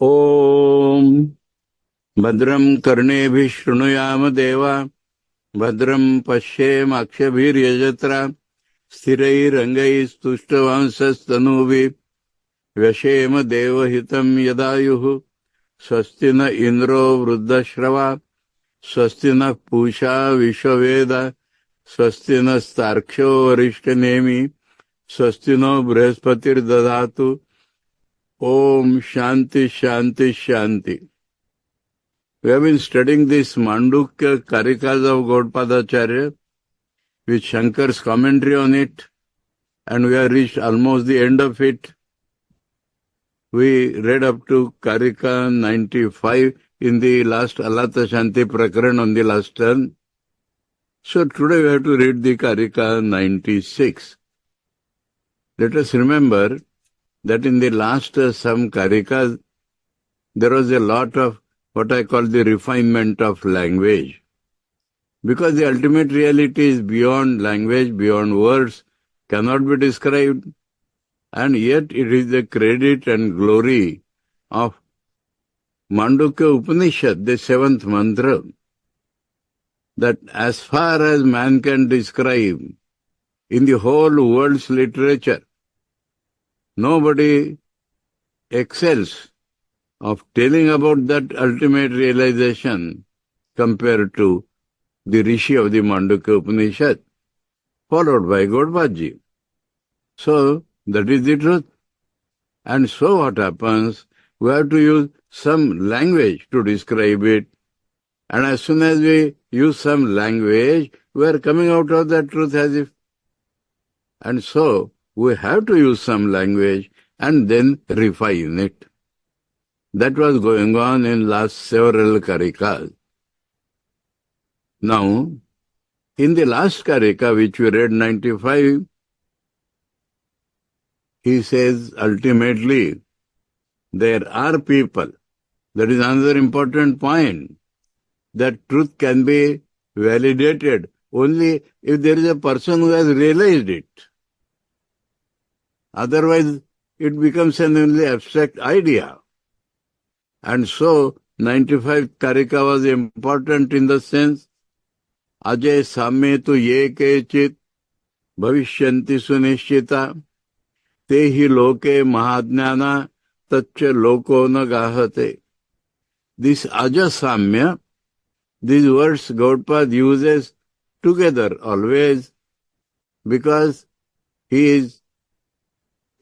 ॐ भद्रं कर्णेभिः शृणुयाम देवा भद्रं पश्येमाक्षभिर्यजत्रा स्थिरैरङ्गैस्तुष्टवंशस्तनूभिः व्यशेम देवहितं यदायुः स्वस्ति न इन्द्रो वृद्धश्रवा स्वस्ति नः पूषा विश्ववेदा स्वस्ति नस्तार्क्ष्यो वरिष्ठनेमि स्वस्ति no बृहस्पतिर्दधातु Om Shanti Shanti Shanti. We have been studying this Mandukya Karikas of Gaudapadacharya with Shankar's commentary on it, and we have reached almost the end of it. We read up to Karika 95 in the last Alata Shanti Prakaran on the last turn. So today we have to read the Karika 96. Let us remember that in the last some karikas, there was a lot of what I call the refinement of language. Because the ultimate reality is beyond language, beyond words, cannot be described, and yet it is the credit and glory of Mandukya Upanishad, the seventh mantra, that as far as man can describe in the whole world's literature, nobody excels of telling about that ultimate realization compared to the Rishi of the Mandukya Upanishad, followed by Gaudapadaji. So, that is the truth. And so what happens? We have to use some language to describe it. And as soon as we use some language, we are coming out of that truth as if. And so, we have to use some language and then refine it. That was going on in last several karikas. Now, in the last karika, which we read 95, he says ultimately, there are people. That is another important point. That truth can be validated only if there is a person who has realized it. Otherwise, it becomes an only abstract idea. And so, 95th Karika was important in the sense, Ajay Samme tu ye kechit bhavishyanti sunishchita tehi loke mahajnana taccha loko na gahate. This Aja Samya, these words Gaudapad uses together always because he is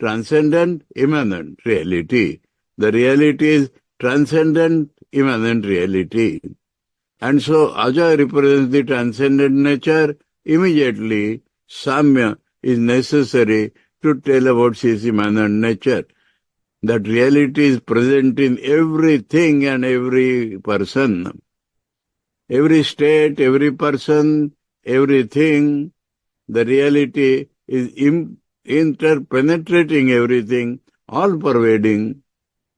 transcendent, immanent reality. The reality is transcendent, immanent reality. And so Aja represents the transcendent nature. Immediately, Samya is necessary to tell about his immanent nature. That reality is present in everything and every person. Every state, every person, everything. The reality is interpenetrating everything, all-pervading,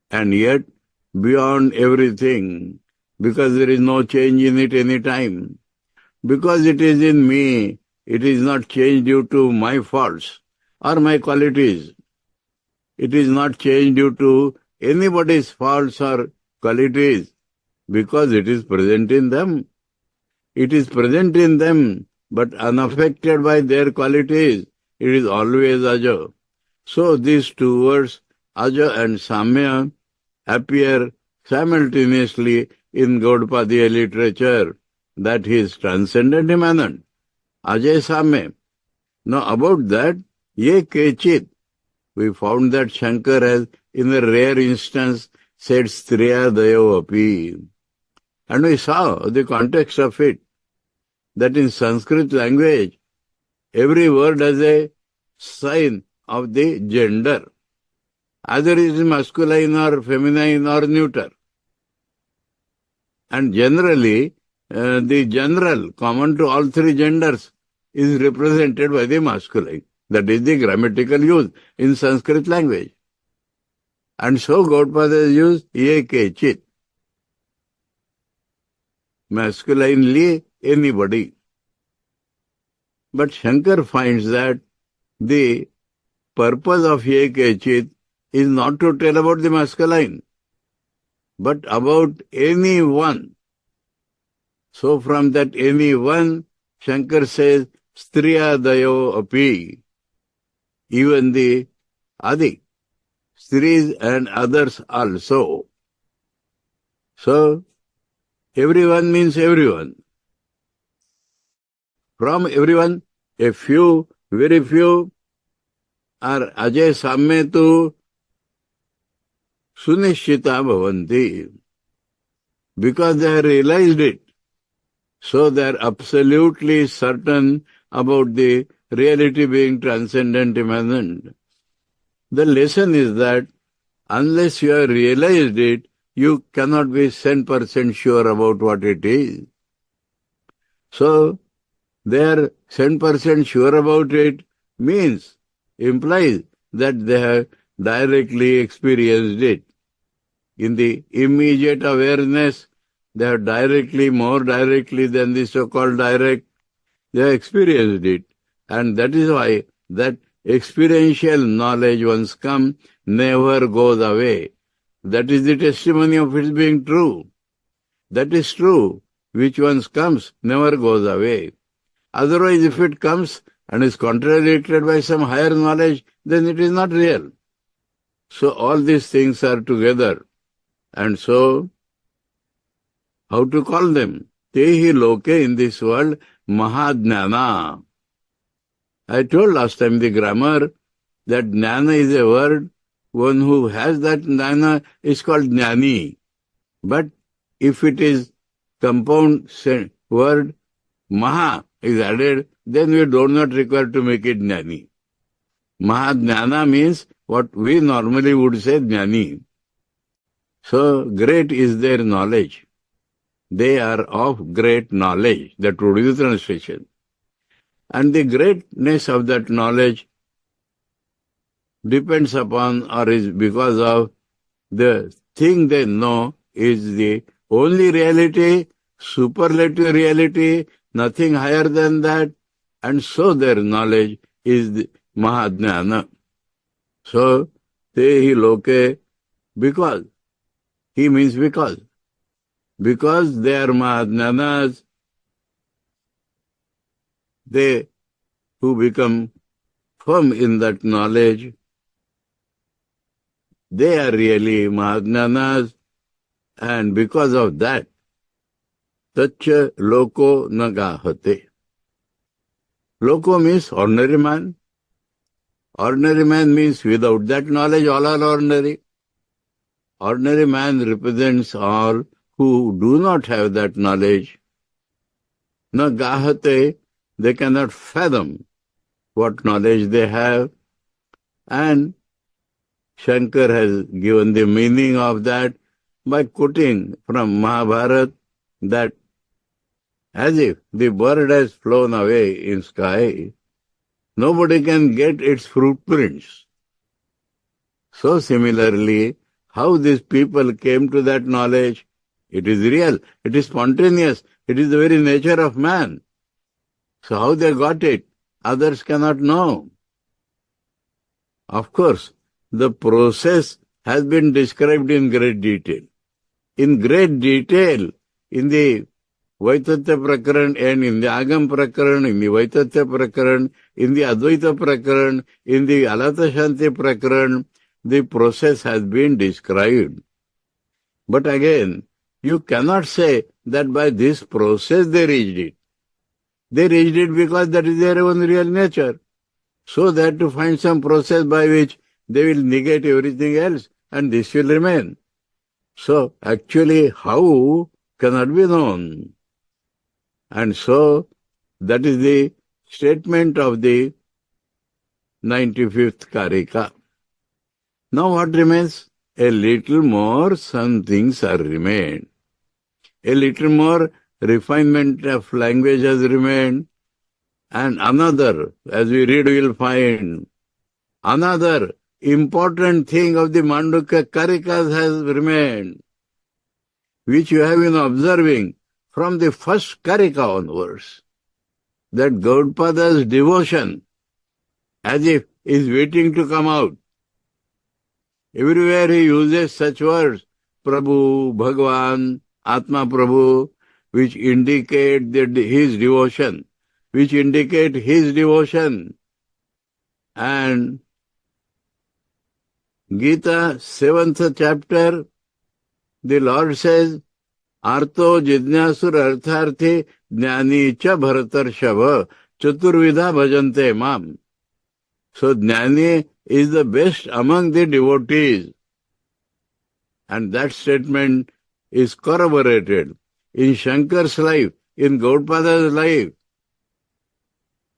and yet beyond everything, because there is no change in it any time. Because it is in me, it is not changed due to my faults or my qualities. It is not changed due to anybody's faults or qualities, because it is present in them. It is present in them, but unaffected by their qualities. It is always Aja. So these two words, Aja and Samya, appear simultaneously in Gaudapadiya literature, that he is transcendent immanent. Ajay Samya. Now about that, Ye Kechit, we found that Shankar has, in a rare instance, said Striya Dayo Api. And we saw the context of it, that in Sanskrit language, every word has a sign of the gender. Either it is masculine or feminine or neuter. And generally, the general, common to all three genders, is represented by the masculine. That is the grammatical use in Sanskrit language. And so Gaudapad has used ye kechit. Masculinely, anybody. But Shankar finds that the purpose of ye kechit is not to tell about the masculine. but about any one. So from that any one, Shankar says, Striyadayo api, even the Adi, Stris and others also. So, everyone means everyone. From everyone, a few, very few, are Ajay Samme tu Sunishita bhavanti. Because they have realized it. So they are absolutely certain about the reality being transcendent, immanent. The lesson is that unless you have realized it, you cannot be 100% sure about what it is. So, they are 100% sure about it implies that they have directly experienced it. In the immediate awareness, they have more directly than the so-called direct, they have experienced it. And that is why that experiential knowledge once come never goes away. That is the testimony of its being true. That is true, which once comes never goes away. Otherwise, if it comes and is contradicted by some higher knowledge, then it is not real. So all these things are together. And so, how to call them? Tehi loke in this world, mahajnana. I told last time the grammar that jnana is a word. One who has that jnana is called jnani. But if it is compound word, maha is added, then we do not require to make it jnani. Mahajnana means what we normally would say jnani. So great is their knowledge. They are of great knowledge. That would be the translation. And the greatness of that knowledge depends upon or is because of the thing they know is the only reality, superlative reality, nothing higher than that, and so their knowledge is the Mahajnana. So, Tehi loke, because, he means because they are Mahajnanas, they who become firm in that knowledge, they are really Mahajnanas, and because of that, Tacha loko nagahate. Loko means ordinary man. Ordinary man means without that knowledge, all are ordinary. Ordinary man represents all who do not have that knowledge. Nagahate, they cannot fathom what knowledge they have. And Shankar has given the meaning of that by quoting from Mahabharata that as if the bird has flown away in sky, nobody can get its footprints. So similarly, how these people came to that knowledge, it is real, it is spontaneous, it is the very nature of man. So how they got it, others cannot know. Of course, the process has been described in great detail. In great detail, in the Vaitatya Prakaran and in the Agam Prakaran, in the Vaitatya Prakaran, in the Advaita Prakaran, in the Alata Shanti Prakaran, the process has been described. But again, you cannot say that by this process they reached it. They reached it because that is their own real nature. So they had to find some process by which they will negate everything else and this will remain. So actually how cannot be known. And so that is the statement of the 95th Karika. Now what remains? A little more, some things are remained. A little more refinement of language has remained. And another, as we read, we will find, another important thing of the Mandukya Karikas has remained, which you have been observing from the first Karika onwards, that Gaudapada's devotion, as if is waiting to come out. Everywhere he uses such words Prabhu, Bhagwan, Atma Prabhu, which indicate his devotion, And Gita, 7th chapter, the Lord says, Artho Jidnyasur Artharthi Jnani Cha Bharatarshava Chaturvidha Bhajante Mam. So Jnani is the best among the devotees. And that statement is corroborated in Shankar's life, in Gaudapada's life.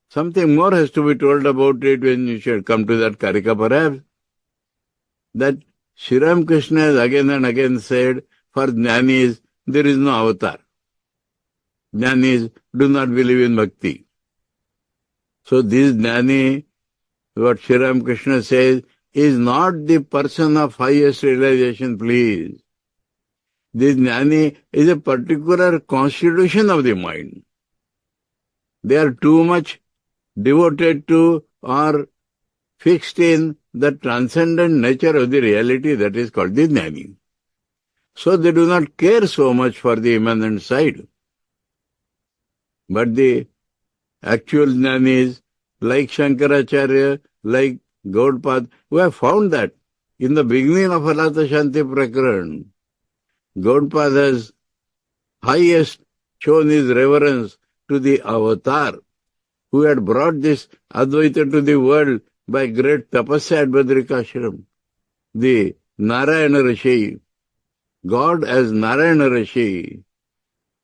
Something more has to be told about it when you should come to that Karika perhaps. That Sri Ramakrishna has again and again said, for Jnanis, there is no avatar. Jnanis do not believe in bhakti. So this Jnani, what Sri Ramakrishna says, is not the person of highest realization, please. This Jnani is a particular constitution of the mind. They are too much devoted to or fixed in the transcendent nature of the reality that is called the Jnani. So they do not care so much for the immanent side. But the actual Jnanis, like Shankaracharya, like Gaudapad, who have found that in the beginning of Alata Shanti Prakaran, Gaudapad has highest shown his reverence to the avatar who had brought this Advaita to the world by great tapasya at Badrikashram. The Narayana Rishi, God as Narayana Rishi.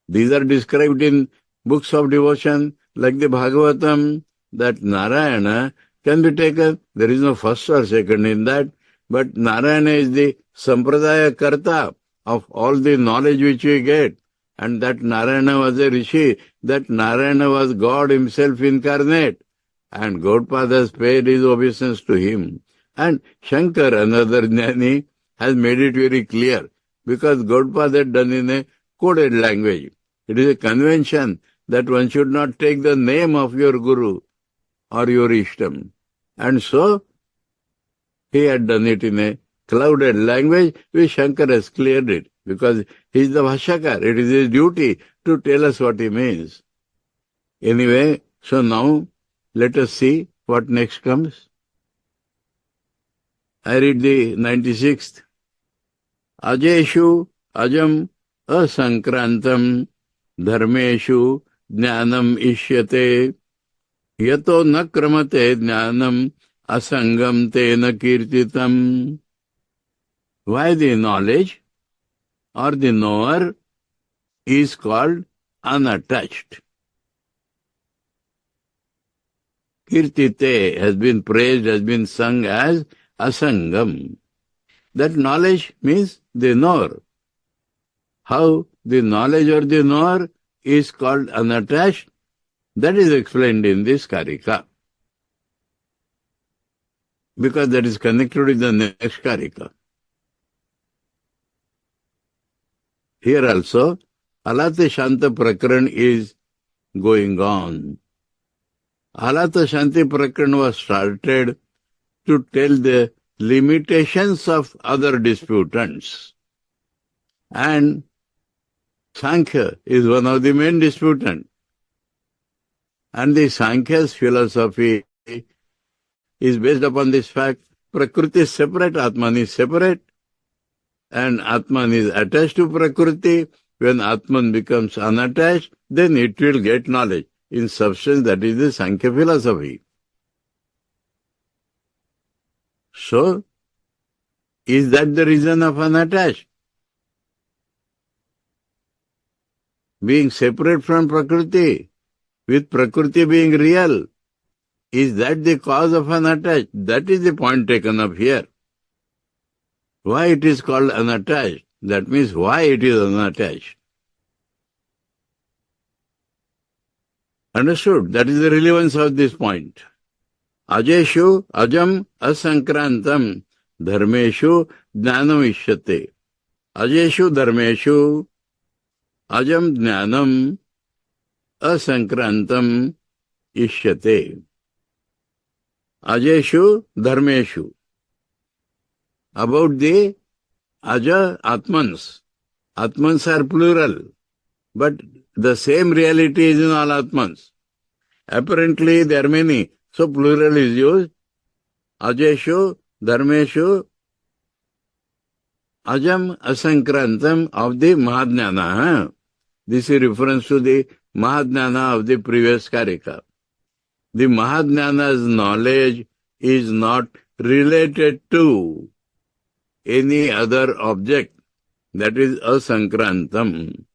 These are described in books of devotion like the Bhagavatam, that Narayana can be taken. There is no first or second in that, but Narayana is the Sampradaya Karta of all the knowledge which we get. And that Narayana was a Rishi, that Narayana was God himself incarnate. And Gaudapad has paid his obeisance to him. And Shankar, another Jnani, has made it very clear, because Gaudapad had done in a coded language. It is a convention that one should not take the name of your Guru or your Ishtam. And so, he had done it in a clouded language, which Shankar has cleared it, because he is the Bhashakar. It is his duty to tell us what he means. Anyway, so now, let us see what next comes. I read the 96th. Ajeshu ajam asankrantam dharmeshu jnanam ishyate yato na kramate jnanam asangam tena kirtitam. Why the knowledge or the knower is called unattached? Kirtite has been praised, has been sung as asangam. That knowledge means the knower. How the knowledge or the knower is called unattached, that is explained in this Karika. Because that is connected with the next Karika. Here also, Alata Shanta Prakaran is going on. Alata Shanti Prakaran was started to tell the limitations of other disputants. And Sankhya is one of the main disputants. And the Sankhya's philosophy is based upon this fact: Prakriti is separate, Atman is separate, and Atman is attached to Prakriti. When Atman becomes unattached, then it will get knowledge. In substance, that is the Sankhya philosophy. So, is that the reason of unattached? Being separate from Prakriti, with Prakriti being real, is that the cause of unattached? That is the point taken up here. Why it is called unattached? That means why it is unattached. Understood? That is the relevance of this point. Ajeshu ajam asankrantam dharmeshu jnanam ishyate. Ajeshu dharmeshu ajam jnanam asankrantam ishyate. Ajeshu dharmeshu. About the Aja Atmans. Atmans are plural, but the same reality is in all Atmans. Apparently there are many, so plural is used. Ajeshu, Dharmeshu, Ajam Asankrantam of the Mahajnana. This is reference to the Mahajnana of the previous Karika. The Mahajnana's knowledge is not related to any other object. That is Asankrantam.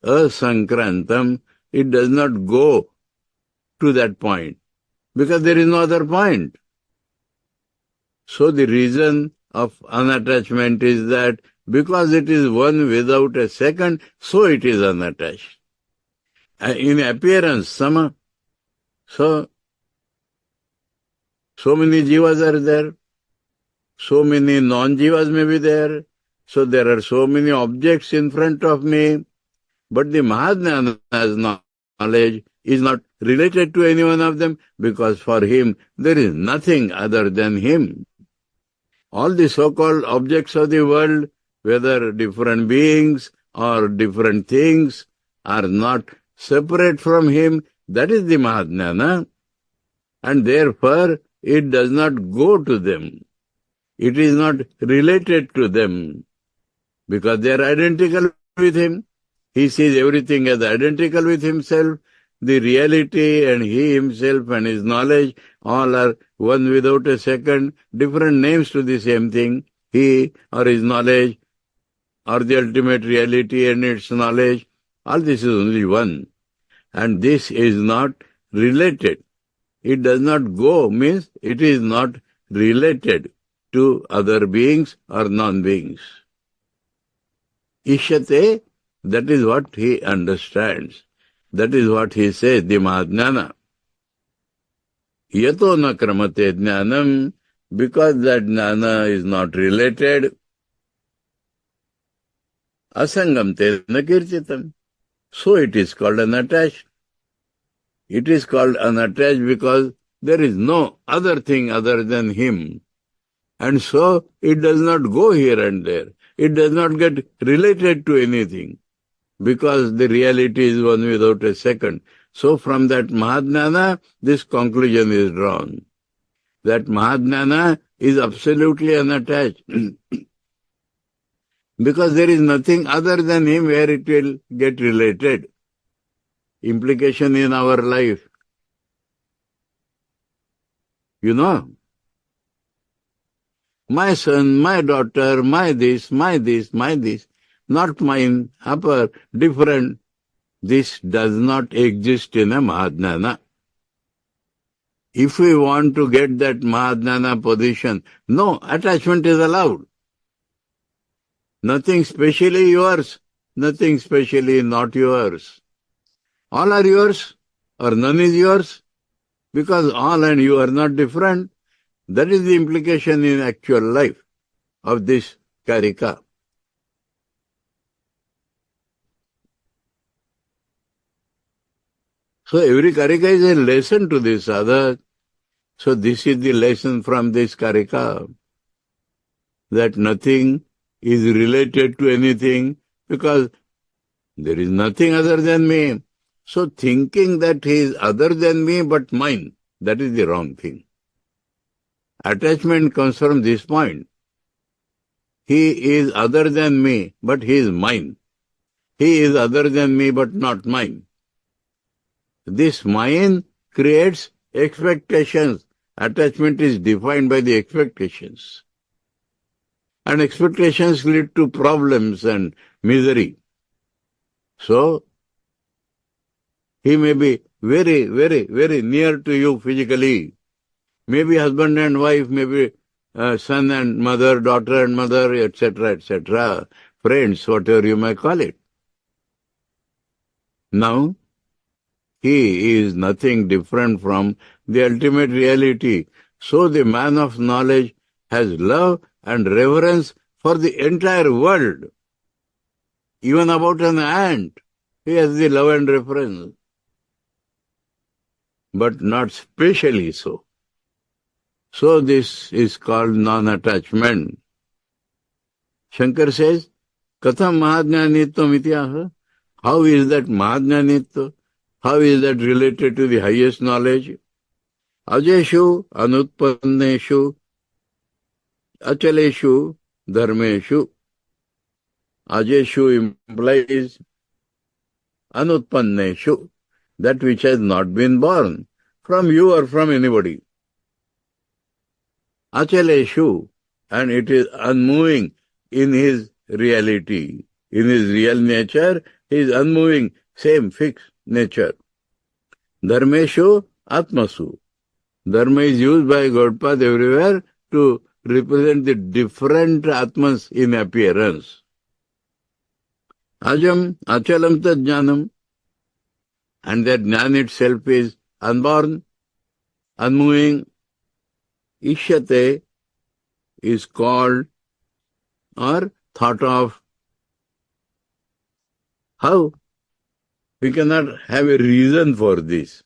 Asankrantam, it does not go to that point because there is no other point. So the reason of unattachment is that because it is one without a second, so it is unattached. In appearance, so many jivas are there, so many non-jivas may be there, so there are so many objects in front of me, but the Mahajnana's knowledge is not related to any one of them because for him there is nothing other than him. All the so-called objects of the world, whether different beings or different things, are not separate from him. That is the Mahajnana. And therefore, it does not go to them. It is not related to them because they are identical with him. He sees everything as identical with himself. The reality and he himself and his knowledge all are one without a second, different names to the same thing. He or his knowledge or the ultimate reality and its knowledge, all this is only one. And this is not related. It does not go, means it is not related to other beings or non-beings. Ishyate, that is what he understands. That is what he says, the Mahajnana. Yato na kramate jnanam, because that jnana is not related. Asangam te na kirchitam. So it is called unattached. It is called unattached because there is no other thing other than him. And so it does not go here and there. It does not get related to anything because the reality is one without a second. So from that Mahajnana, this conclusion is drawn. That Mahajnana is absolutely unattached. Because there is nothing other than him where it will get related. Implication in our life. You know, my son, my daughter, my this, not mine, upper, different. This does not exist in a Mahajnana. If we want to get that Mahajnana position, no attachment is allowed. Nothing specially yours, nothing specially not yours. All are yours or none is yours because all and you are not different. That is the implication in actual life of this Karika. So every Karika is a lesson to this other. So this is the lesson from this Karika, that nothing is related to anything because there is nothing other than me. So thinking that he is other than me but mine, that is the wrong thing. Attachment comes from this point. He is other than me, but he is mine. He is other than me, but not mine. This mine creates expectations. Attachment is defined by the expectations. And expectations lead to problems and misery. So, he may be very, very, very near to you physically. Maybe husband and wife, maybe son and mother, daughter and mother, etc., etc., friends, whatever you may call it. Now, he is nothing different from the ultimate reality. So the man of knowledge has love and reverence for the entire world. Even about an ant, he has the love and reverence. But not specially so. So this is called non-attachment. Shankar says, Katham Mahajnanitvam ityaha. How is that Mahajnanitva? How is that related to the highest knowledge? Ajeshu anutpanneshu achaleshu dharmeshu. Ajeshu implies anutpanneshu, that which has not been born from you or from anybody. Achaleshu, and it is unmoving in his reality. In his real nature, he is unmoving, same fixed nature. Dharmeshu atmasu. Dharma is used by Gaudapad everywhere to represent the different atmas in appearance. Ajam, achalam tad jnanam. And that jnana itself is unborn, unmoving. Ishyate is called or thought of. How? We cannot have a reason for this.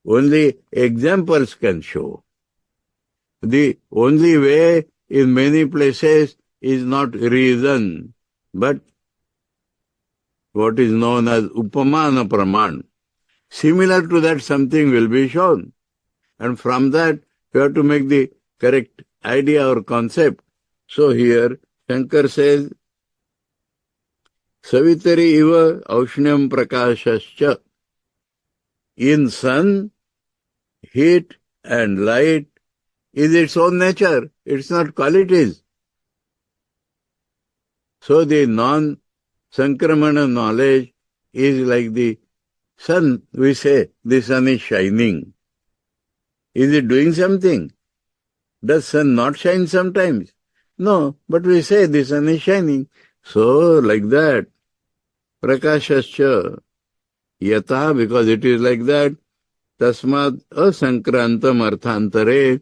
Only examples can show. The only way in many places is not reason, but what is known as upamana praman. Similar to that, something will be shown. And from that, you have to make the correct idea or concept. So here, Shankar says, Savitari iva aushnyam prakashascha. In sun, heat and light is its own nature. It's not qualities. So the non-sankramana knowledge is like the sun. We say the sun is shining. Is it doing something? Does sun not shine sometimes? No, but we say the sun is shining. So like that, prakashascha yata, because it is like that, tasmad asankrantam arthantare,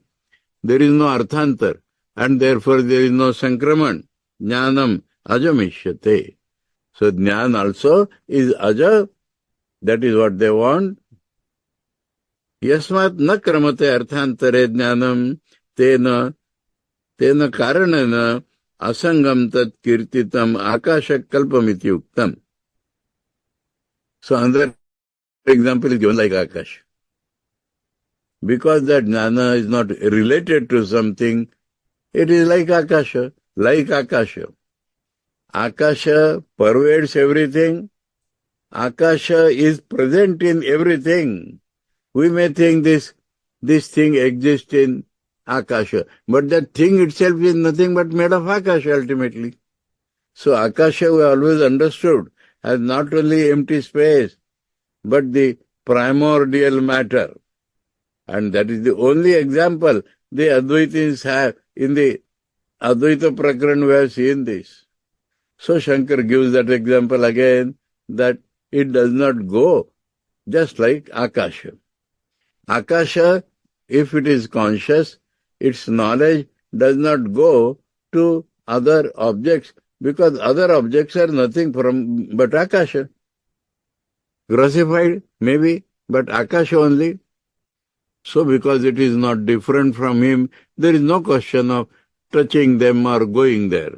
there is no arthantar, and therefore there is no sankraman. Jnanam ajamishyate. So jnana also is aja, that is what they want. Yasmat na kramate arthantare jnanam tena karanana asangam tat kirtitam akasha kalpamiti uktam. So another example is given like Akash. Because that jnana is not related to something, it is like Akasha, like Akasha. Akasha pervades everything. Akasha is present in everything. We may think this thing exists in Akasha, but that thing itself is nothing but made of Akasha ultimately. So Akasha we always understood as not only empty space, but the primordial matter. And that is the only example the Advaitins have. In the Advaita Prakaran we have seen this. So Shankar gives that example again, that it does not go just like Akasha. Akasha, if it is conscious, its knowledge does not go to other objects, because other objects are nothing but Akasha. Grossified, maybe, but Akasha only. So because it is not different from him, there is no question of touching them or going there.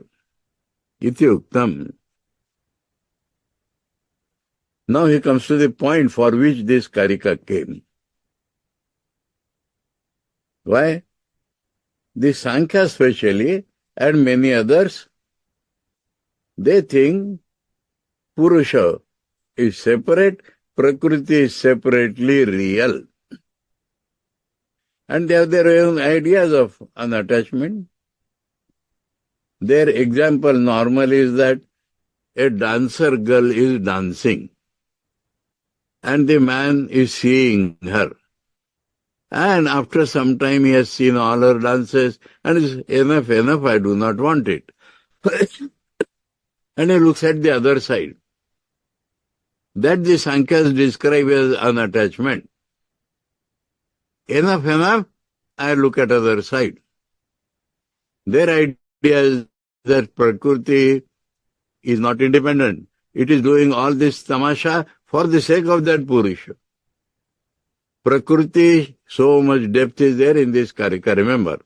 Iti uktam. Now he comes to the point for which this karika came. Why? The Sankhya especially, and many others, they think Purusha is separate, Prakriti is separately real. And they have their own ideas of unattachment. Their example normally is that a dancer girl is dancing and the man is seeing her. And after some time he has seen all her dances and is enough, I do not want it. And he looks at the other side. That the Sankhya's describe as unattachment. Enough, I look at other side. Their idea is that Prakriti is not independent. It is doing all this tamasha for the sake of that Purusha. Prakriti, so much depth is there in this karika. Remember,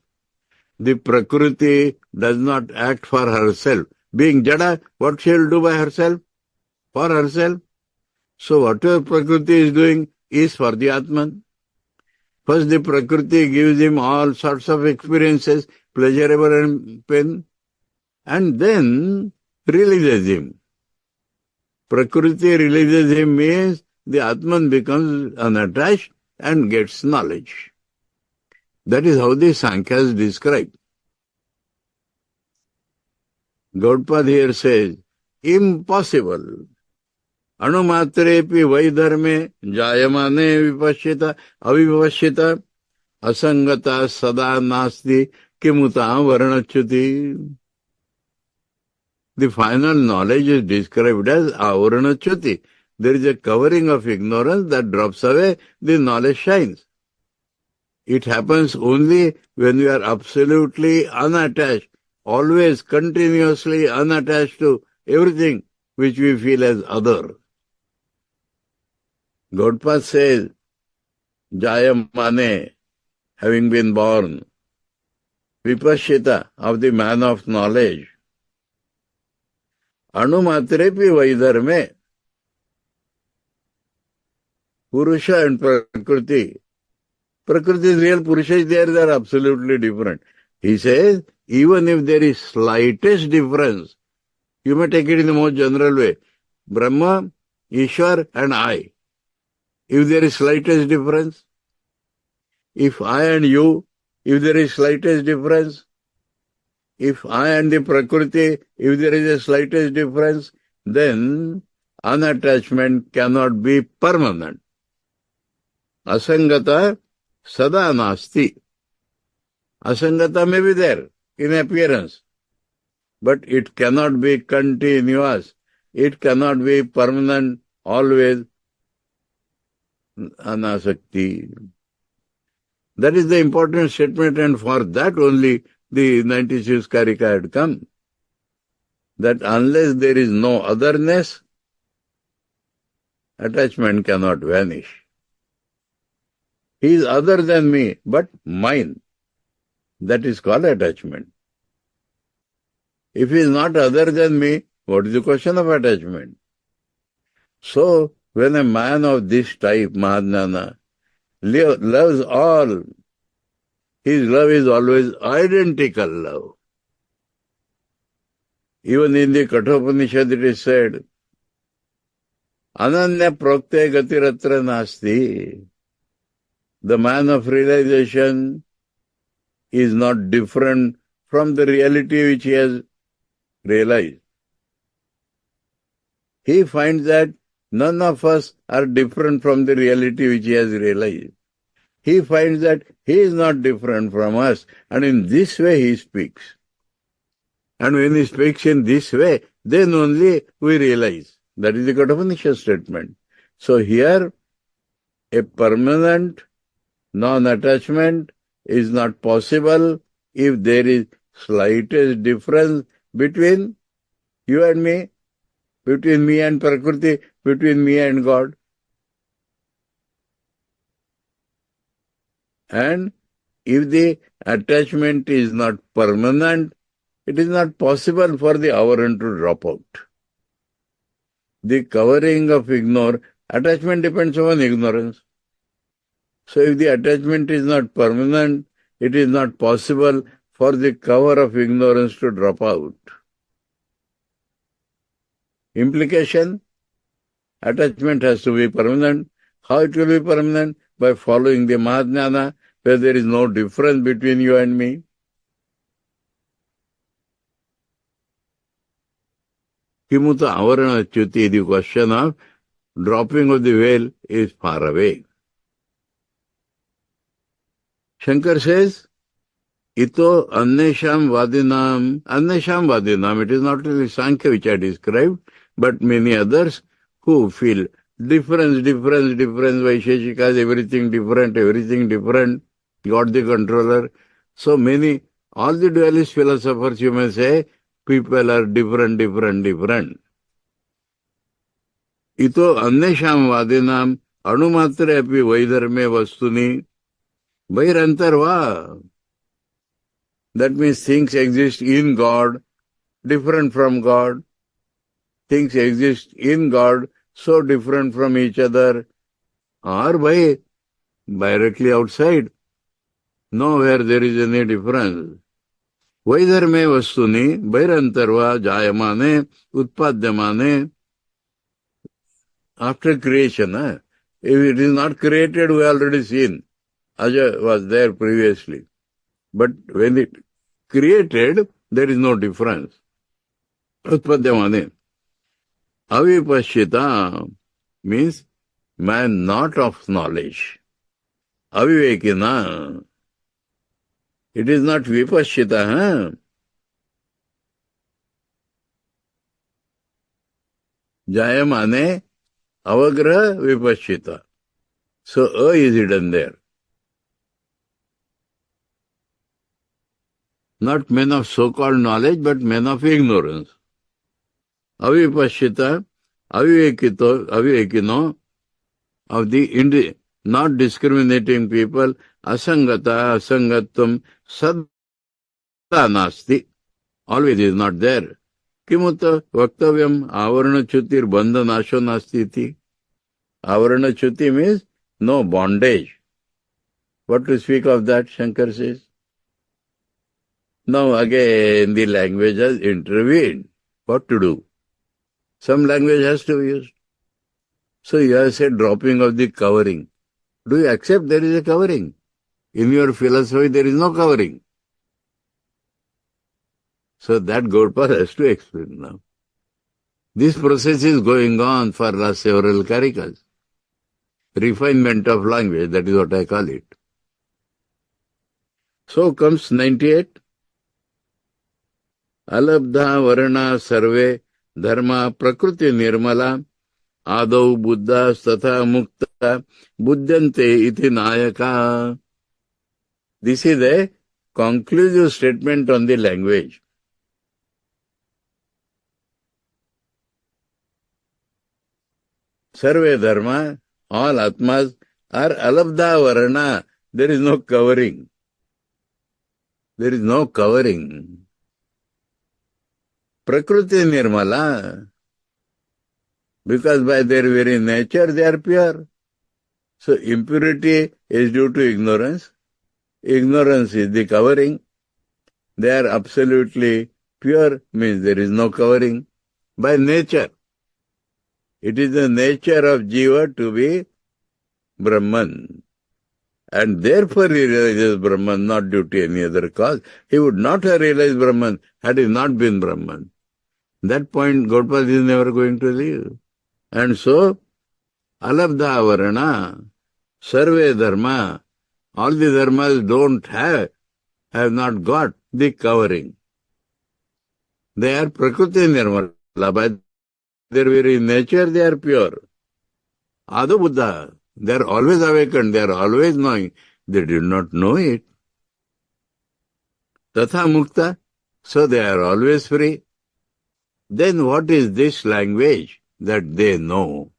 the Prakriti does not act for herself. Being Jada, what she will do by herself? For herself. So whatever Prakriti is doing is for the Atman. First the Prakriti gives him all sorts of experiences, pleasurable and pain, and then releases him. Prakriti releases him means the Atman becomes unattached and gets knowledge. That is how the Sankhya describe. Gaudpad here says, impossible. Anumatrepi vaidharme jayamane vipashyata avipashyata asangata sada nasti kimuta varnachyuti. The final knowledge is described as avaranachyuti. There is a covering of ignorance that drops away, the knowledge shines. It happens only when we are absolutely unattached, always continuously unattached to everything which we feel as other. Gaudpad says, Jayamane, having been born, Vipashyata, of the man of knowledge, Anumatrepi Vaidharme, Purusha and Prakriti. Prakriti is real, Purusha is there, they are absolutely different. He says, even if there is slightest difference, you may take it in the most general way. Brahma, Ishwar and I. If there is slightest difference, if I and you, if there is slightest difference, if I and the Prakriti, if there is a slightest difference, then unattachment cannot be permanent. Asangata sada nasti. Asangata may be there in appearance, but it cannot be continuous. It cannot be permanent, always anasakti. That is the important statement, and for that only the 96 Karika had come. That unless there is no otherness, attachment cannot vanish. He is other than me, but mine. That is called attachment. If he is not other than me, what is the question of attachment? So, when a man of this type, Mahagnana, loves all, his love is always identical love. Even in the Kathopanishad it is said, Ananya prokte gatiratra nasti. The man of realization is not different from the reality which he has realized. He finds that none of us are different from the reality which he has realized. He finds that he is not different from us, and in this way he speaks. And when he speaks in this way, then only we realize. That is the Kathopanishad statement. So here, a permanent non-attachment is not possible if there is slightest difference between you and me, between me and Prakriti, between me and God. And if the attachment is not permanent, it is not possible for the avaran to drop out. The covering of attachment depends on ignorance. So if the attachment is not permanent, it is not possible for the cover of ignorance to drop out. Implication, attachment has to be permanent. How it will be permanent? By following the Mahagnana, where there is no difference between you and me. Kimuta avarana achyuti, the question of dropping of the veil is far away. Shankar says, Ito annesham vadinam, it is not only Sankhya which I described, but many others who feel difference, Vaisheshikas, everything different, God the controller. So many, all the dualist philosophers, you may say, people are different. Ito annesham vadinam anumatre api vaidharme vastuni Bhairantarva. That means things exist in God different from God. Things exist in God, so different from each other, or by directly outside. Nowhere there is any difference. वैधर्मे वस्तुनि बहिरंतर्वा जायमाने उत्पाद्यमाने. After creation, if it is not created, we already seen. Aja was there previously. But when it created, there is no difference. Utpadyamane. Avipashita means man not of knowledge. Avivekina. It is not vipashita, Jayamane avagraha vipashita. So a is hidden there. Not men of so-called knowledge, but men of ignorance. Avipashita, avivekino, of the not discriminating people, asangata, asangatam, sada nasti. Always is not there. Kimuta vaktavyam avaranachutir bandhanasho nasti iti. Avaranachuti means no bondage. What to speak of that, Shankar says? Now again the language has intervened. What to do? Some language has to be used. So you have said dropping of the covering. Do you accept there is a covering? In your philosophy there is no covering. So that Gaudpad has to explain now. This process is going on for last several karikas. Refinement of language, that is what I call it. So comes 98. Alabdha varana sarve dharma prakriti nirmala adau buddha tatha mukta buddhante iti nayaka. This is a conclusive statement on the language. Sarve dharma, all atmas are alabdha varana. There is no covering. There is no covering. Prakriti nirmala, because by their very nature they are pure. So impurity is due to ignorance. Ignorance is the covering. They are absolutely pure, means there is no covering. By nature. It is the nature of Jiva to be Brahman. And therefore he realizes Brahman, not due to any other cause. He would not have realized Brahman had he not been Brahman. That point Gaudpad is never going to leave. And so, alabdha varana, sarve dharma, all the dharmas don't have not got the covering. They are prakriti nirmala. By their very nature they are pure. Adu Buddha, they are always awakened, they are always knowing. They did not know it. Tatha mukta, so they are always free. Then what is this language that they know?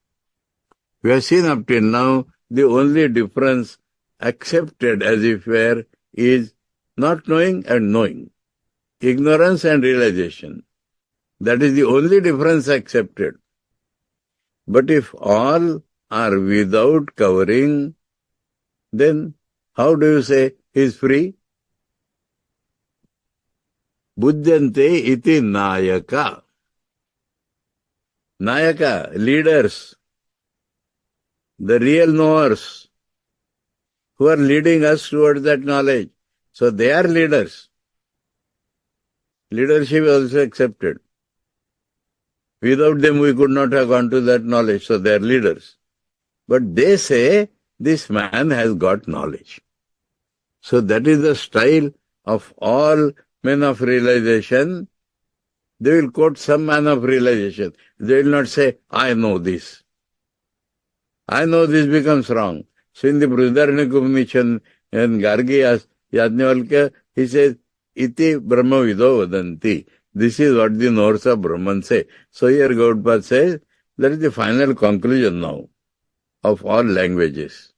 We have seen up till now, the only difference accepted as if were is not knowing and knowing. Ignorance and realization. That is the only difference accepted. But if all are without covering, then how do you say he is free? Buddhante iti nayaka. Nayaka, leaders, the real knowers, who are leading us towards that knowledge. So they are leaders. Leadership is also accepted. Without them we could not have gone to that knowledge, so they are leaders. But they say, this man has got knowledge. So that is the style of all men of realization. They will quote some man of realization. They will not say, I know this. I know this becomes wrong. So in the Brihadaranyaka Upanishad and Gargi Yajnavalkya, he says, iti brahma vido vadanti. This is what the knowers of Brahman say. So here Gaudpad says, that is the final conclusion now of all languages.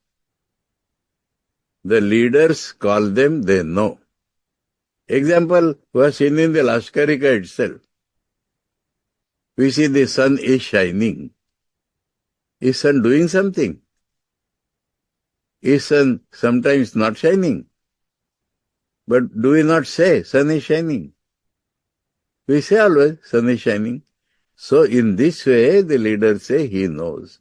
The leaders call them, they know. Example, we have seen in the Lashkarika itself. We see the sun is shining. Is sun doing something? Is sun sometimes not shining? But do we not say sun is shining? We say always sun is shining. So in this way, the leaders say he knows.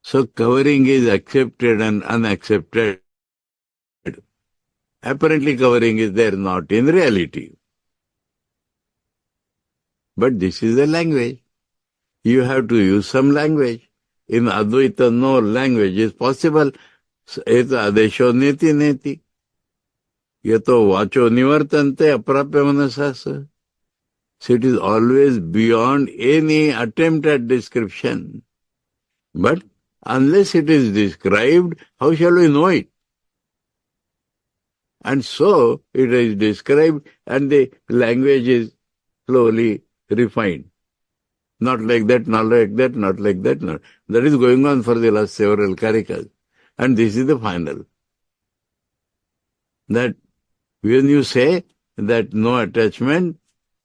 So covering is accepted and unaccepted. Apparently covering is there, not in reality. But this is the language. You have to use some language. In Advaita, no language is possible. Eta adesho neti neti. Yato vacho nivartante aprapya manasasa. So it is always beyond any attempt at description. But unless it is described, how shall we know it? And so it is described and the language is slowly refined. Not like that, not like that, not like that. Not. That is going on for the last several karikas. And this is the final. That when you say that no attachment,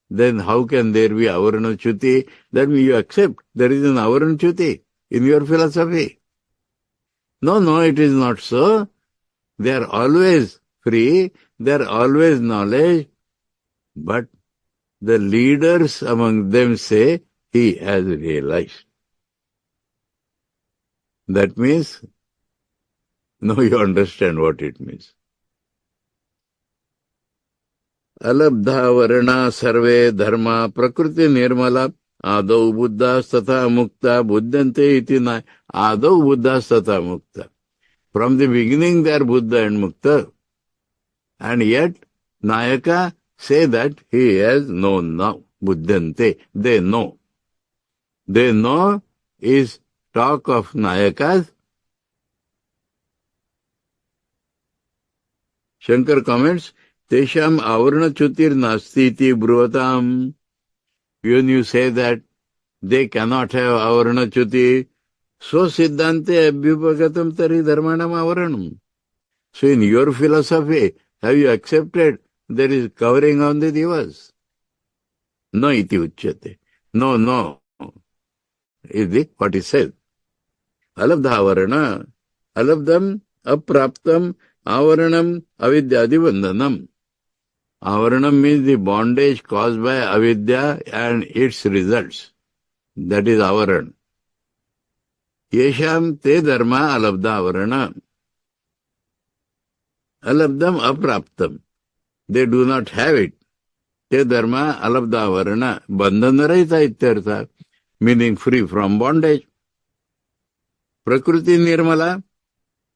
then how can there be avarana chuti? Then you accept there is an avarana chuti in your philosophy. No, it is not so. They are always free, they are always knowledge, but the leaders among them say he has realized. That means, now you understand what it means. Alabdha varana sarve dharma prakriti nirmala adau buddhas tatha mukta buddhante iti na adau buddhas tatha mukta. From the beginning they are Buddha and Mukta. And yet, Nayaka say that he has known now. Buddhante, they know. They know is talk of Nayakas. Shankar comments, Tesham avarana chutir nasti iti bruvatam. When you say that they cannot have avarana chuti, so siddhante abhyupagatam tari dharmanam avaranam. So in your philosophy, have you accepted there is covering on the divas? No iti uchyate. No. Is what is said. Alabdha avarana. Alabdham apraptam avaranam avidyadi vandanam. Avaranam means the bondage caused by avidya and its results. That is avaran. Yesham te dharma alabdha avarana. Alabdham apraptam. They do not have it. Te dharma alabdha avarana. Bandhana rahita ityartha. Meaning free from bondage. Prakriti nirmala.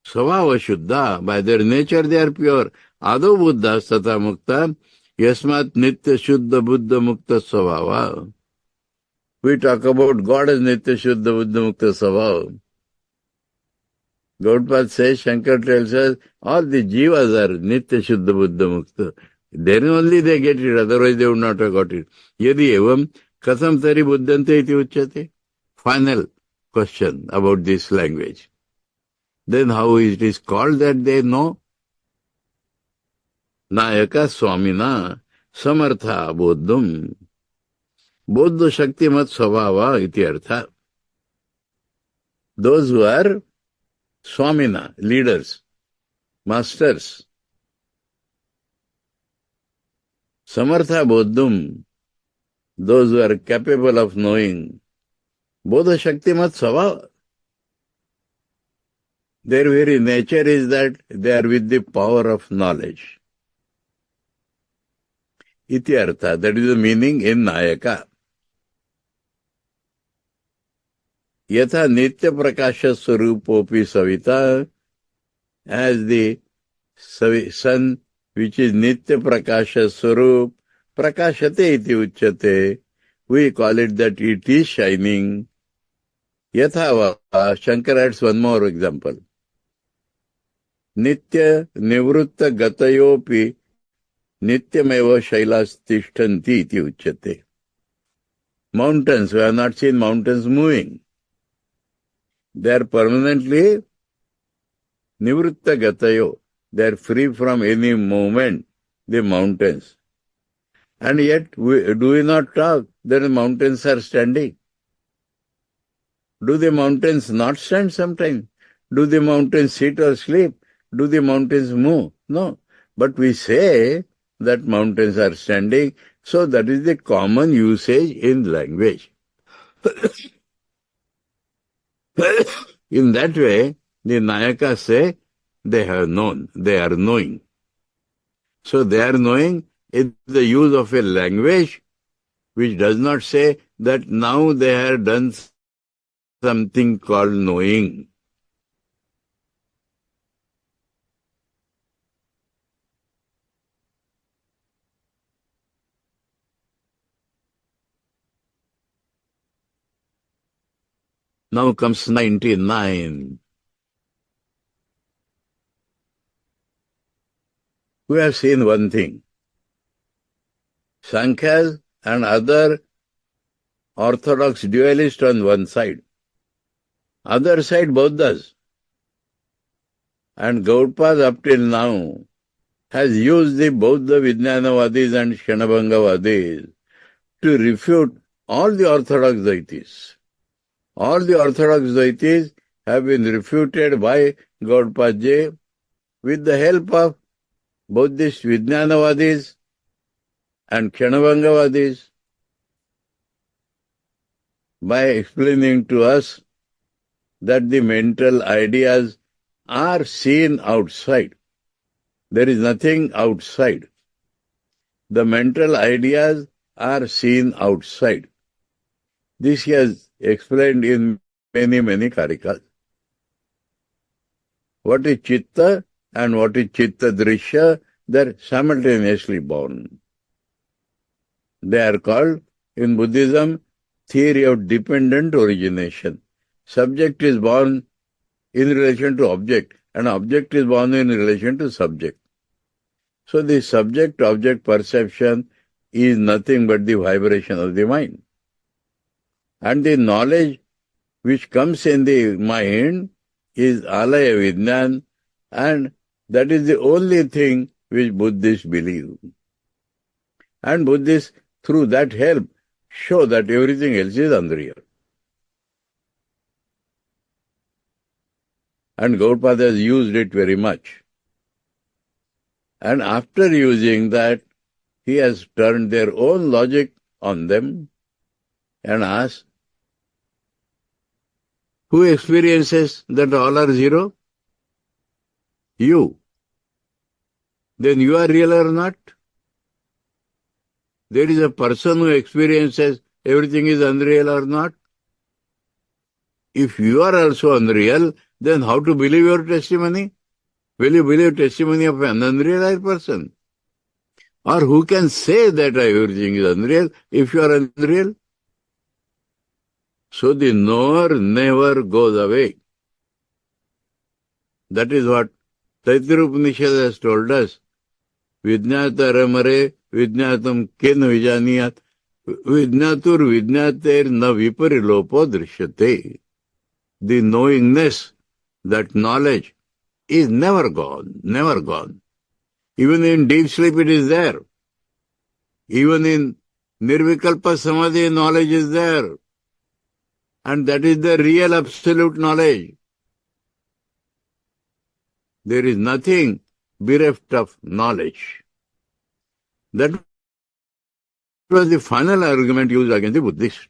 Svabhava shuddha. By their nature they are pure. Ado buddha tata mukta. Yasmat nitya shuddha buddha mukta svabhava. We talk about God as nitya shuddha buddha mukta svabhava. Gaudapad says, Shankar tells us, all the jivas are nitya shuddha buddha mukta. Then only they get it, otherwise they would not have got it. Yadi evam katham tari buddhante iti uchyate. Final question about this language. Then how it is called that they know? Nayaka swamina samartha bodhum. Bodha shakti mat svabhava iti artha. Those who are swamina, leaders, masters. Samartha bodhum. Those who are capable of knowing. Bodha shakti mat svabhava. Their very nature is that they are with the power of knowledge. Iti artha, that is the meaning in Nayaka. Yatha nitya prakasha swarupopi savita, as the sun which is nitya prakasha swarup, prakashate iti uchyate, we call it that it is shining. Yatha Shankar adds one more example. Nitya nivrutta gatayopi nityameva shailas tishtanti iti uchyate. Mountains, we have not seen mountains moving. They are permanently nivrutta gatayo. They are free from any movement, the mountains. And yet, do we not talk that the mountains are standing? Do the mountains not stand sometimes? Do the mountains sit or sleep? Do the mountains move? No. But we say that mountains are standing, so that is the common usage in language. In that way, the Nayakas say they have known, they are knowing. So they are knowing is the use of a language which does not say that now they have done something called knowing. Now comes 99. We have seen one thing. Sankhyas and other orthodox dualists on one side. Other side, Buddhas. And Gaudpad up till now has used the Bauddha Vijnanavadis and Kshanabhangavadis to refute all the orthodox deities. All the orthodox deities have been refuted by Gaudpadje with the help of Buddhist Vijnanavadis and Kshanabhangavadis by explaining to us that the mental ideas are seen outside. There is nothing outside. The mental ideas are seen outside. This he has explained in many, many karikas. What is Chitta and what is Chitta Drishya, they are simultaneously born. They are called, in Buddhism, theory of dependent origination. Subject is born in relation to object, and object is born in relation to subject. So the subject-object perception is nothing but the vibration of the mind. And the knowledge which comes in the mind is alaya vijnan, and that is the only thing which Buddhists believe. And Buddhists, through that help, show that everything else is unreal. And Gaudpada has used it very much. And after using that, he has turned their own logic on them and asked, who experiences that all are zero? You. Then you are real or not? There is a person who experiences everything is unreal or not? If you are also unreal, then how to believe your testimony? Will you believe testimony of an unrealized person? Or who can say that everything is unreal if you are unreal? So the knower never goes away. That is what Taittiriya Upanishad has told us. Vijnata ramare vijnatam ken vijaniyat vijnatur vijnater na viparilopo drishyate. The knowingness, that knowledge, is never gone, never gone. Even in deep sleep it is there. Even in Nirvikalpa Samadhi, knowledge is there. And that is the real absolute knowledge. There is nothing bereft of knowledge. That was the final argument used against the Buddhist.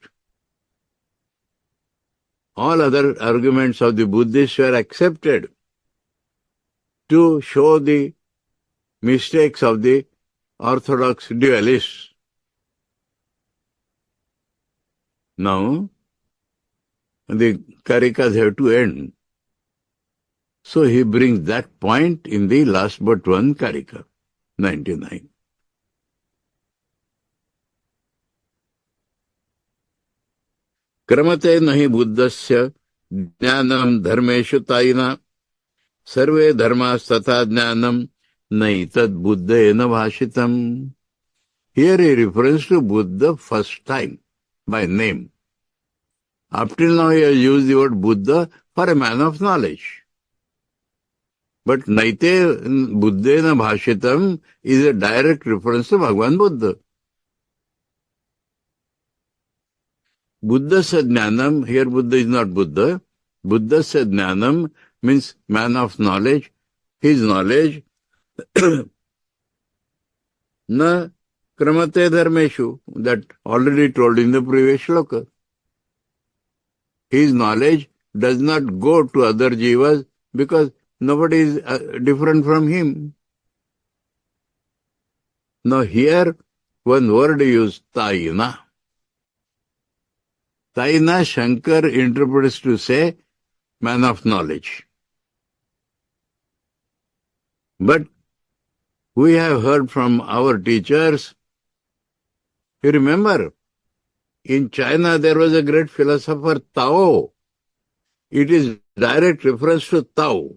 All other arguments of the Buddhists were accepted to show the mistakes of the orthodox dualists. Now, the karikas have to end. So he brings that point in the last but one karika, 99. Kramate nahi buddhasya jnanam dharmeshu taina sarve dharmas tatha jnanam nahi tad buddhena bhashitam. Here he refers to Buddha first time by name. Up till now he has used the word Buddha for a man of knowledge. But Naite Buddhena Bhashitam is a direct reference to Bhagavan Buddha. Buddhasya Jnanam, here Buddha is not Buddha. Buddhasya Jnanam means man of knowledge. His knowledge na kramate dharmeshu, that already told in the previous shloka. His knowledge does not go to other jivas because nobody is different from him. Now here one word used, Taina. Taina Shankar interprets to say man of knowledge. But we have heard from our teachers, you remember, in China there was a great philosopher Tao. It is direct reference to Tao.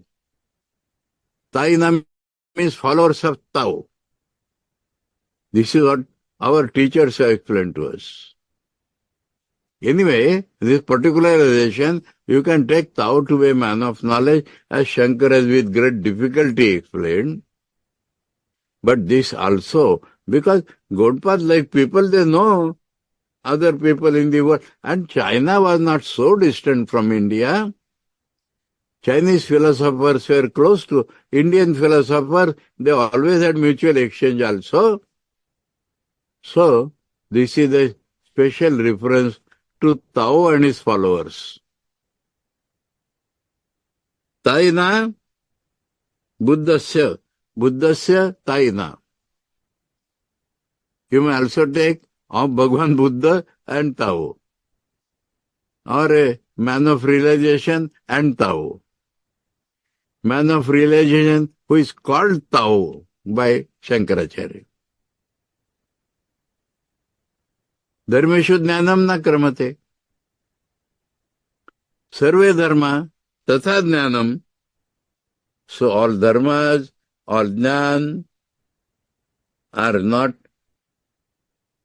Taina means followers of Tao. This is what our teachers have explained to us. Anyway, this particularization, you can take Tao to be a man of knowledge, as Shankar has with great difficulty explained. But this also, because Gaudapad-like people, they know other people in the world. And China was not so distant from India. Chinese philosophers were close to Indian philosophers. They always had mutual exchange also. So, this is a special reference to Tao and his followers. Taina Buddhasya. Buddhasya Taina. You may also take of Bhagwan Buddha and Tao. Or a man of realization and Tao. Man of realization who is called Tao by Shankaracharya. Dharmeshu jnanam na kramate. Sarve dharma tatha jnanam. So all dharmas, all jnan are not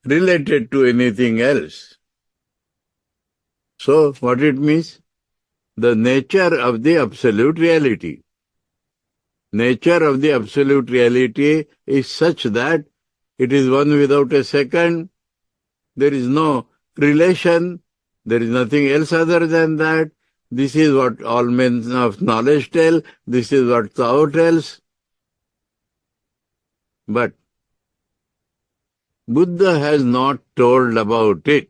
related to anything else. So what it means? The nature of the absolute reality. Nature of the absolute reality is such that it is one without a second. There is no relation. There is nothing else other than that. This is what all men of knowledge tell. This is what Tao tells. But Buddha has not told about it.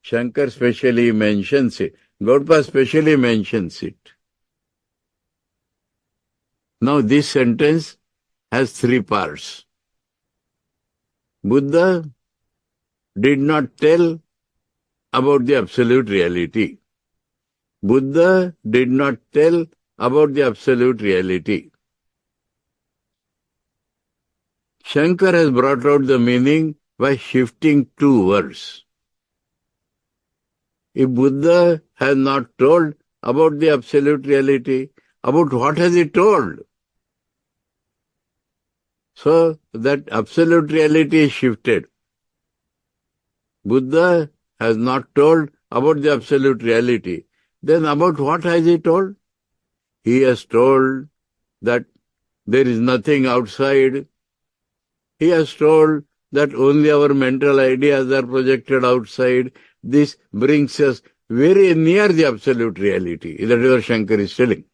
Shankar specially mentions it. Gaudapad specially mentions it. Now this sentence has three parts. Buddha did not tell about the absolute reality. Buddha did not tell about the absolute reality. Shankar has brought out the meaning by shifting two words. If Buddha has not told about the absolute reality, about what has he told? So that absolute reality is shifted. Buddha has not told about the absolute reality. Then about what has he told? He has told that there is nothing outside. He has told that only our mental ideas are projected outside. This brings us very near the absolute reality. That is what Shankar is telling.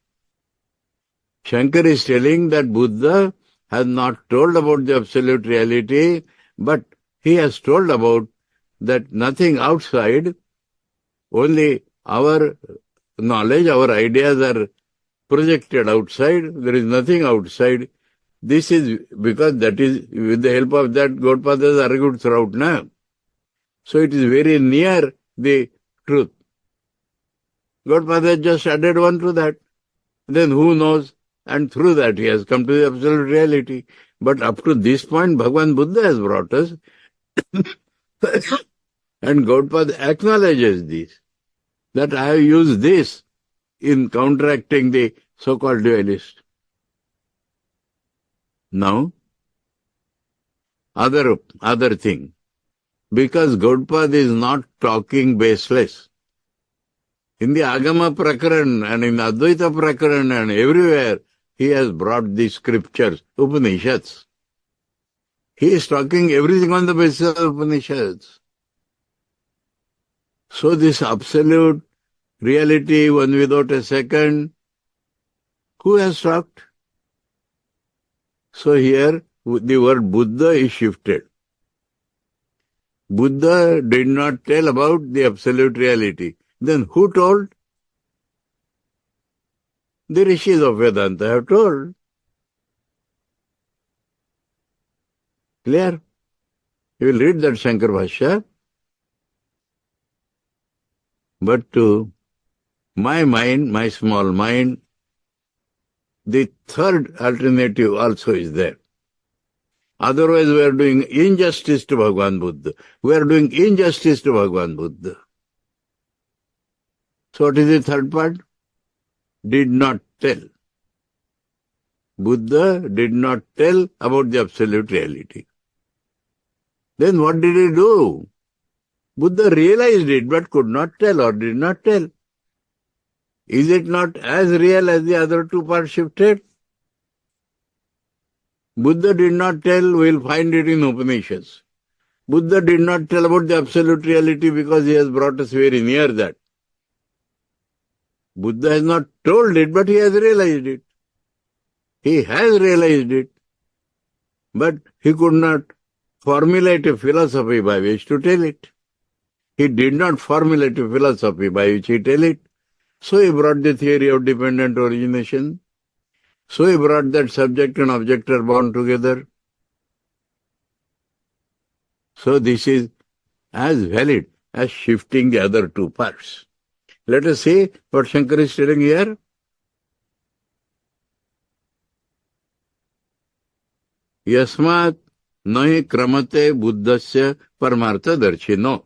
Shankar is telling that Buddha has not told about the absolute reality, but he has told about that nothing outside, only our knowledge, our ideas are projected outside. There is nothing outside. This is because that is, with the help of that, Gaudapad has argued throughout now. So it is very near the truth. Gaudapad has just added one to that. Then who knows? And through that he has come to the absolute reality. But up to this point, Bhagwan Buddha has brought us. And Gaudapad acknowledges this, that I have used this in counteracting the so-called dualist. Now, other thing. Because Gaudapad is not talking baseless. In the Agama Prakaran and in Advaita Prakaran and everywhere, he has brought the scriptures, Upanishads. He is talking everything on the basis of Upanishads. So this absolute reality, one without a second, who has talked? So here the word Buddha is shifted. Buddha did not tell about the absolute reality. Then who told? The rishis of Vedanta have told. Clear? You will read that Shankar Bhashya. But to my mind, my small mind, the third alternative also is there. Otherwise we are doing injustice to Bhagavan Buddha. We are doing injustice to Bhagavan Buddha. So what is the third part? Did not tell. Buddha did not tell about the absolute reality. Then what did he do? Buddha realized it but could not tell or did not tell. Is it not as real as the other two parts shifted? Buddha did not tell, we will find it in Upanishads. Buddha did not tell about the absolute reality because he has brought us very near that. Buddha has not told it, but he has realized it. He has realized it. But he could not formulate a philosophy by which to tell it. He did not formulate a philosophy by which he tell it. So he brought the theory of dependent origination. So he brought that subject and object are bound together. So this is as valid as shifting the other two parts. Let us see what Shankar is telling here. Yasmat nahi kramate buddhasya paramartha darshino.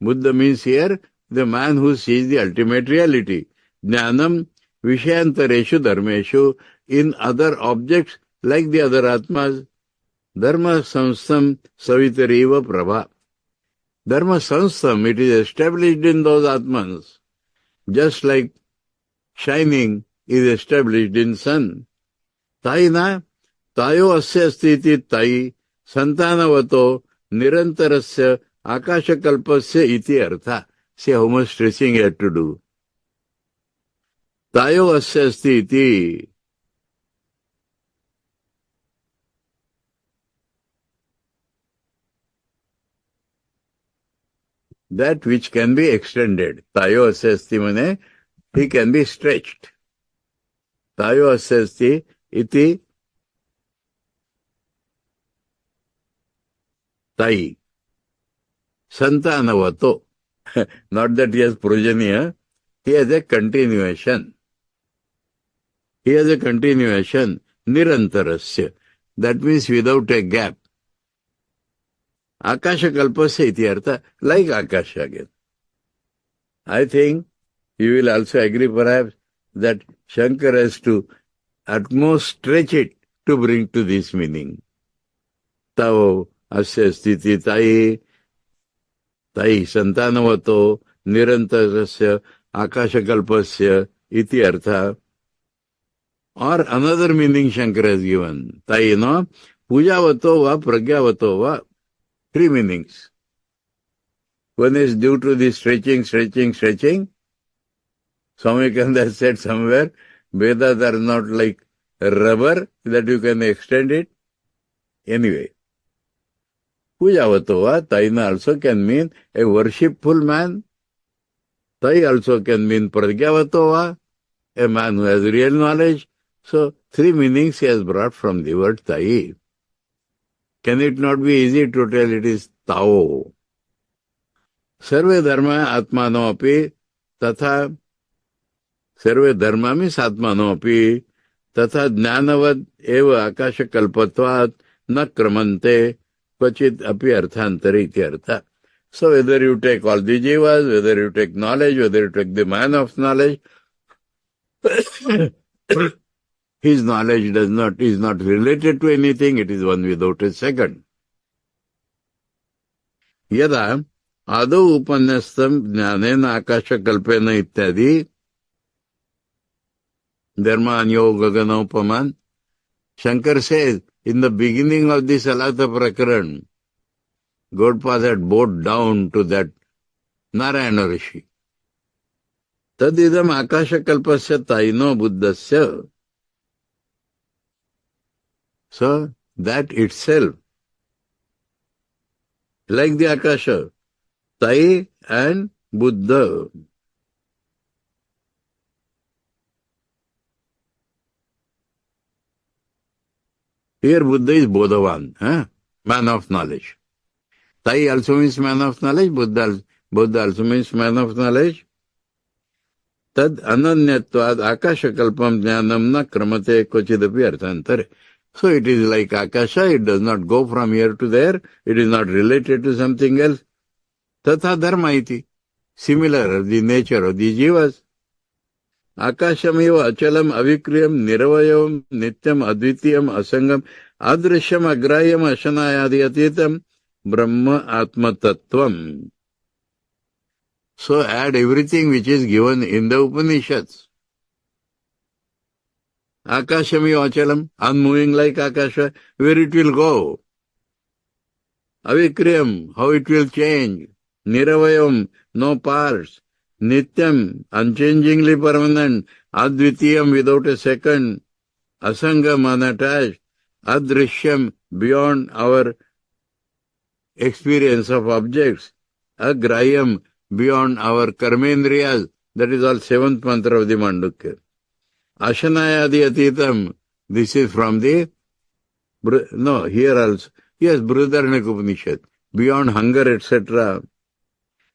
Buddha means here the man who sees the ultimate reality. Jnanam vishayantareshu dharmeshu, in other objects like the other atmas. Dharma samstam savitareva prabha. Dharma samstam, it is established in those atmans. Just like shining is established in sun. Taina tayo asya stiti tai santanavato nirantarasya akashakalpasya iti artha. See how much stressing he had to do. Tayo asya stiti. That which can be extended. Tayo asya mane, he can be stretched. Tayo asya iti tai. Santanavato. Not that he has progeny, he has a continuation. He has a continuation. Nirantarasya. That means without a gap. Akasha kalpasya iti artha, like Akasha again. I think you will also agree perhaps that Shankar has to at most stretch it to bring to this meaning. Tao asya sthiti tai santanavato nirantarasya akasha kalpasya iti artha. Or another meaning Shankara has given. Tai no pujavato va pragyavato va. Three meanings. One is due to the stretching. Swami Kanda said somewhere, Vedas are not like rubber that you can extend it. Anyway, pujavato va, taina also can mean a worshipful man. Tai also can mean pragyavato va, a man who has real knowledge. So, three meanings he has brought from the word tai. Can it not be easy to tell it is Tao? Sarve dharma atmano api tatha. Sarve dharma means atmano api tatha jnanavad eva akasha kalpatvat na kramante kvachit api arthantari iti artha. So whether you take all the jivas, whether you take knowledge, whether you take the man of knowledge, his knowledge is not related to anything, it is one without a second. Yada adau upanyastam jnanena akasha kalpena ityadi dharma anyo gaganopaman. Shankar says, in the beginning of this Alata Prakaran, Gaudapad had bowed down to that Narayan Rishi. तदिदम आकाशकल्पस्य Taino बुद्धस्य. So that itself, like the Akasha, Tai and Buddha. Here Buddha is Bodhavan, man of knowledge. Tai also means man of knowledge, Buddha also means man of knowledge. Tad ananyatvad akashakalpam jnanam na kramate kochidapi arthantare. So it is like Akasha, it does not go from here to there, it is not related to something else. Tatha dharma iti. Similar, the nature of the jivas. Akashamiva achalam avikriyam niravayavam nityam advitiyam asangam adrishyam agrayam ashanayadi atitam brahma atma tattvam. So add everything which is given in the Upanishads. Akashamiva achalam, unmoving like Akasha, where it will go. Avikriyam, how it will change. Niravayam, no parts. Nityam, unchangingly permanent. Advitiyam, without a second. Asangam, unattached. Adrishyam, beyond our experience of objects. Agrayam, beyond our karmendriyas. That is all seventh mantra of the Mandukya. Ashanayadi atitam. This is from the, here also. Yes, Brihadaranyaka Upanishad. Beyond hunger, etc.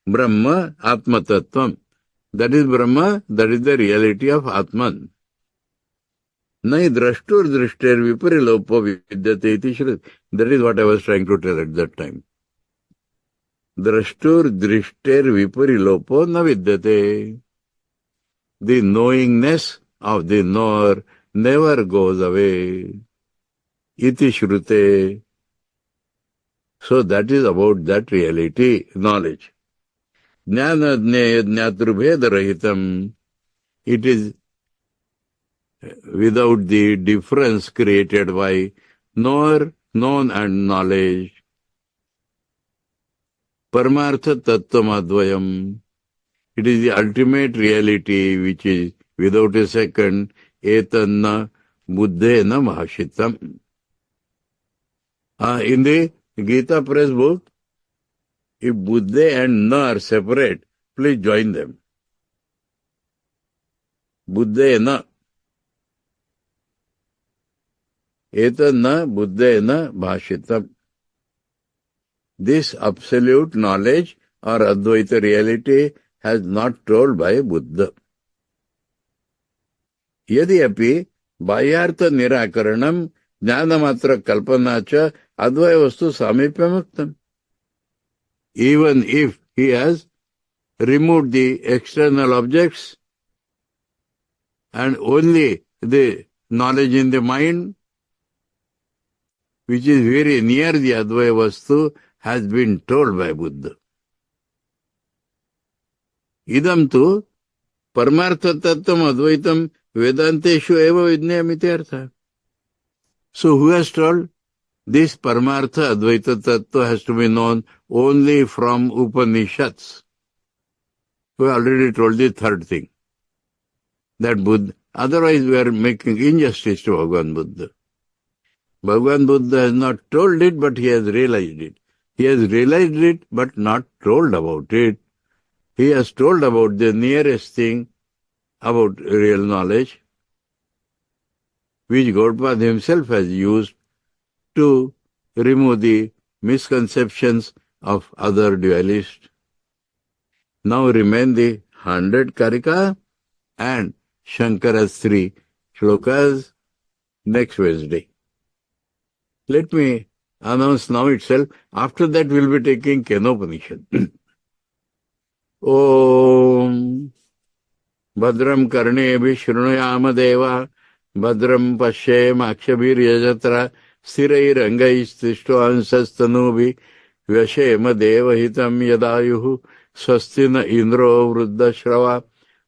Brahma Atma Tattvam. That is Brahma, that is the reality of Atman. Nai drashtur drishter viparilopo vidyate iti shruti. That is what I was trying to tell at that time. Drashtur drishter viparilopo na vidyate. The knowingness of the knower never goes away. Iti shrute. So that is about that reality, knowledge. Jnana jnaya jnatrubheda rahitam. It is without the difference created by knower, known and knowledge. Paramartha tattvam advayam. It is the ultimate reality which is without a second. Etanna buddhena mahashitam. In the Gita Press book, if Buddha and Na are separate, please join them. Buddha Na. Etanna Buddhena bhashitam. This absolute knowledge or Advaita reality has not told by Buddha. Yadi api bayartha nirakaranam jnanamatra kalpanacha advaya vastu samipyamuktam. Even if he has removed the external objects and only the knowledge in the mind, which is very near the Advaya Vastu, has been told by Buddha. Idam tu Paramartha Tattvam Advaitam Vedanteshu eva vidnyamiti artha. So who has told? This Paramartha Advaita Tattva has to be known only from Upanishads. We already told the third thing. That Buddha, otherwise we are making injustice to Bhagavan Buddha. Bhagavan Buddha has not told it, but he has realized it. He has realized it, but not told about it. He has told about the nearest thing, about real knowledge, which Gaudapad himself has used to remove the misconceptions of other dualists. Now remain the 100 Karika and Shankara's 3 shlokas next Wednesday. Let me announce now itself. After that we'll be taking Kenopanishad. Om Bhadram Karnebhi Shrunuyama Deva Bhadram Pashyem Akshabhir Sthirai Rangais Tishtoansastanubi Vyashema Devahitam Yadayuhu Swastina Indro Vruddha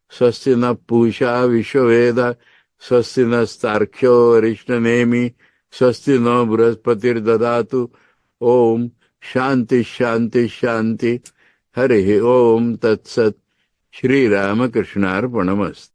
Swastina Pusha Vishwaveda Swastina Starkyo Rishnanemi Swastino Brahaspatir Dadatu Om Shanti Shanti Shanti. हरिः ओम् तत्सत्. श्रीरामकृष्णार्पणमस्तु.